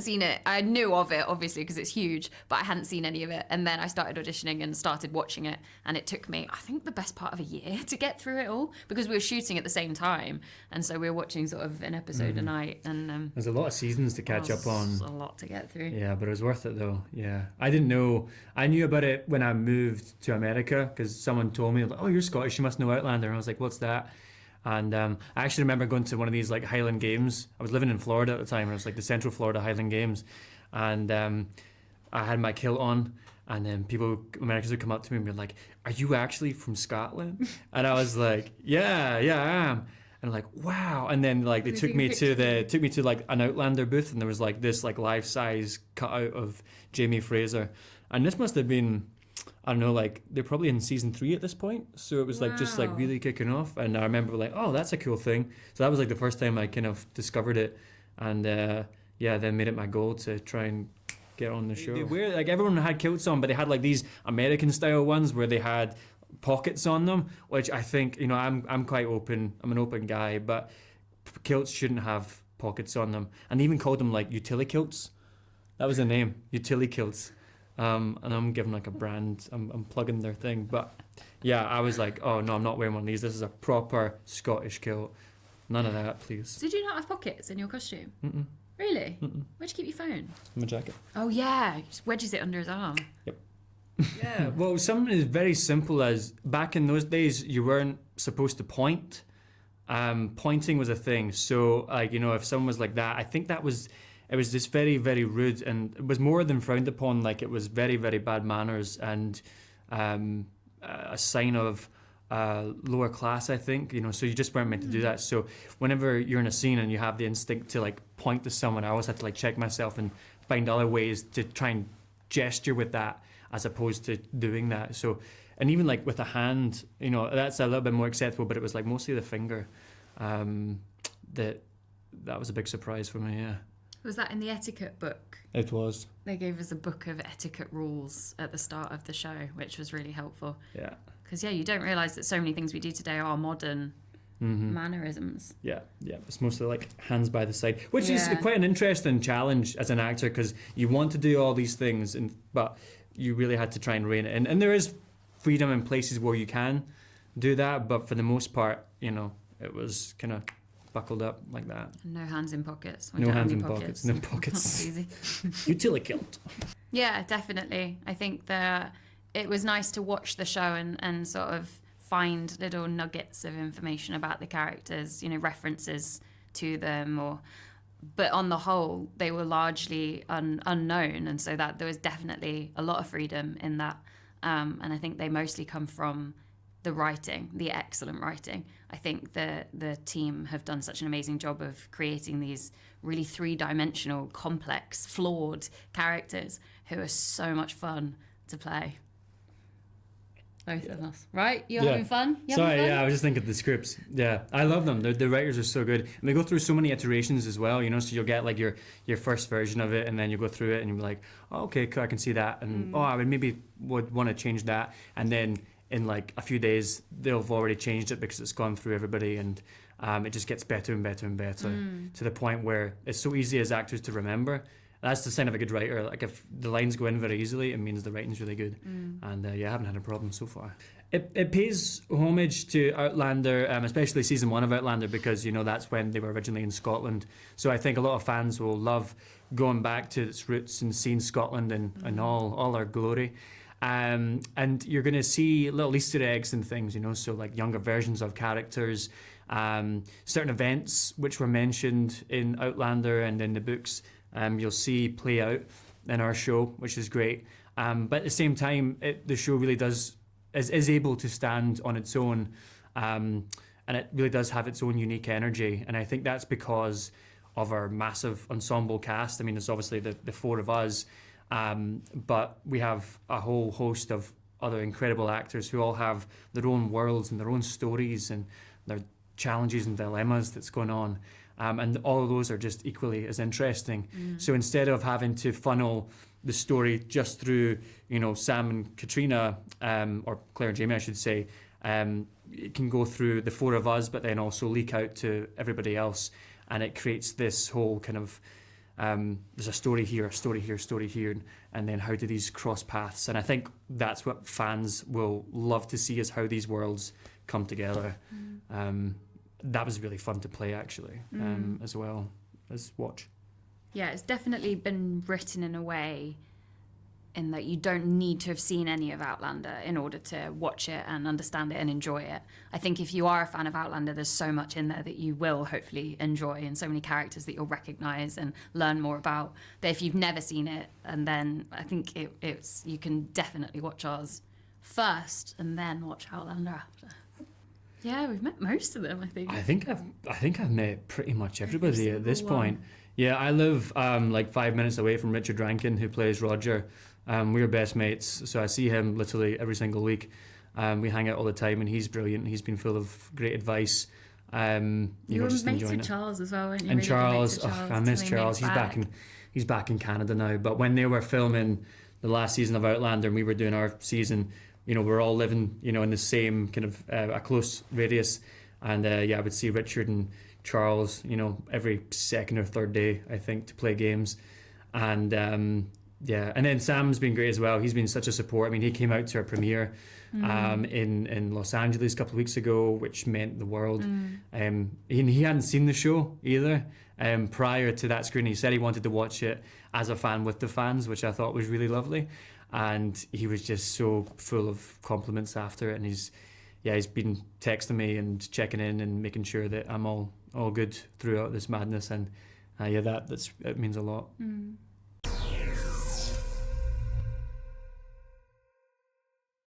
seen it. I knew of it, obviously, because it's huge, but I hadn't seen any of it. And then I started auditioning and started watching it. And it took me, I think, the best part of a year to get through it all, because we were shooting at the same time. And so we were watching sort of an episode a night. And there's a lot of seasons to catch up on. A lot to get through. Yeah, but it was worth it though. Yeah, I didn't know. I knew about it when I moved to America because someone told me, like, "Oh, you're Scottish, you must know Outlander." And I was like, "What's that?" And I actually remember going to one of these like Highland Games. I was living in Florida at the time, and it was like the Central Florida Highland Games, and I had my kilt on, and then Americans would come up to me and be like, "Are you actually from Scotland?" And I was like, "Yeah, I am." And like, wow. And then like they took me to like an Outlander booth, and there was like this like life size cutout of Jamie Fraser, and this must have been, I don't know, like they're probably in season 3 at this point, so it was like just like really kicking off. And I remember like, oh, that's a cool thing. So that was like the first time I kind of discovered it, and then made it my goal to try and get on the show. Like everyone had kilts on, but they had like these American style ones where they had pockets on them, which I think, you know, I'm quite open. I'm an open guy, but kilts shouldn't have pockets on them. And they even called them like utility kilts. That was the name, utility kilts. And I'm giving like a brand. I'm plugging their thing, but yeah, I was like, oh no, I'm not wearing one of these. This is a proper Scottish kilt. None of that, please. Did you not have pockets in your costume? Mm-mm. Really? Mm-mm. Where'd you keep your phone? In my jacket. Oh yeah, he just wedges it under his arm. Yep. Yeah, well, something as very simple as back in those days, you weren't supposed to point. Pointing was a thing. So, like, you know, if someone was like that, I think it was just very, very rude, and it was more than frowned upon. Like, it was very, very bad manners and a sign of lower class, I think. You know, so you just weren't meant to do that. So, whenever you're in a scene and you have the instinct to like point to someone, I always had to like check myself and find other ways to try and gesture with that, as opposed to doing that. So, and even like with a hand, you know, that's a little bit more acceptable, but it was like mostly the finger. That was a big surprise for me, yeah. Was that in the etiquette book? It was. They gave us a book of etiquette rules at the start of the show, which was really helpful. Yeah. Because, yeah, you don't realise that so many things we do today are modern mannerisms. Yeah. It's mostly like hands by the side, which is quite an interesting challenge as an actor, because you want to do all these things, but you really had to try and rein it in. And there is freedom in places where you can do that, but for the most part, you know, it was kind of buckled up like that. And no hands in pockets. No hands in pockets. No pockets. Easy. Utility kilt. Yeah, definitely. I think that it was nice to watch the show and sort of find little nuggets of information about the characters, you know, references to them, but on the whole, they were largely unknown, and so that there was definitely a lot of freedom in that. And I think they mostly come from the writing, the excellent writing. I think the team have done such an amazing job of creating these really three-dimensional, complex, flawed characters who are so much fun to play. Both of us, right? You're having fun? I was just thinking of the scripts. Yeah, I love them. The writers are so good, and they go through so many iterations as well. You know, so you'll get like your first version of it, and then you go through it, and you're like, oh, okay, cool, I can see that, and I would want to change that, and then in like a few days they'll have already changed it because it's gone through everybody, and it just gets better and better and better to the point where it's so easy as actors to remember. That's the sign of a good writer. Like if the lines go in very easily, it means the writing's really good. And I haven't had a problem so far. It pays homage to Outlander, especially season 1 of Outlander, because, you know, that's when they were originally in Scotland. So I think a lot of fans will love going back to its roots and seeing Scotland and all our glory. And you're going to see little Easter eggs and things, you know, so like younger versions of characters, certain events which were mentioned in Outlander and in the books. You'll see play out in our show, which is great. But at the same time, the show really is able to stand on its own, and it really does have its own unique energy. And I think that's because of our massive ensemble cast. I mean, it's obviously the 4 of us, but we have a whole host of other incredible actors who all have their own worlds and their own stories and their challenges and dilemmas that's going on. And all of those are just equally as interesting. So instead of having to funnel the story just through, you know, Sam and Katrina, or Claire and Jamie, I should say, it can go through the 4 of us, but then also leak out to everybody else. And it creates this whole kind of there's a story here, a story here, a story here, and then how do these cross paths? And I think that's what fans will love to see, is how these worlds come together. That was really fun to play, actually, as well as watch. Yeah, it's definitely been written in a way in that you don't need to have seen any of Outlander in order to watch it and understand it and enjoy it. I think if you are a fan of Outlander, there's so much in there that you will hopefully enjoy, and so many characters that you'll recognise and learn more about, that if you've never seen it, and then I think it's you can definitely watch ours first and then watch Outlander after. Yeah, we've met most of them, I think. I think I've met pretty much everybody at this point. One. Yeah, I live like 5 minutes away from Richard Rankin, who plays Roger. We're best mates, so I see him literally every single week. We hang out all the time, and he's brilliant. He's been full of great advice. You were just mates enjoying with it. Charles as well, weren't you? And Really good mates Charles, with I miss till he Charles. moved He's back in Canada now. But when they were filming the last season of Outlander, and we were doing our season, we're all living, in the same kind of a close radius. And I would see Richard and Charles, every second or third day, I think, to play games. And and then Sam's been great as well. He's been such a support. I mean, he came out to our premiere in Los Angeles a couple of weeks ago, which meant the world. He hadn't seen the show either. Prior to that screening, he said he wanted to watch it as a fan with the fans, which I thought was really lovely. And he was just so full of compliments after it. And he's been texting me and checking in and making sure that I'm all good throughout this madness. And it means a lot.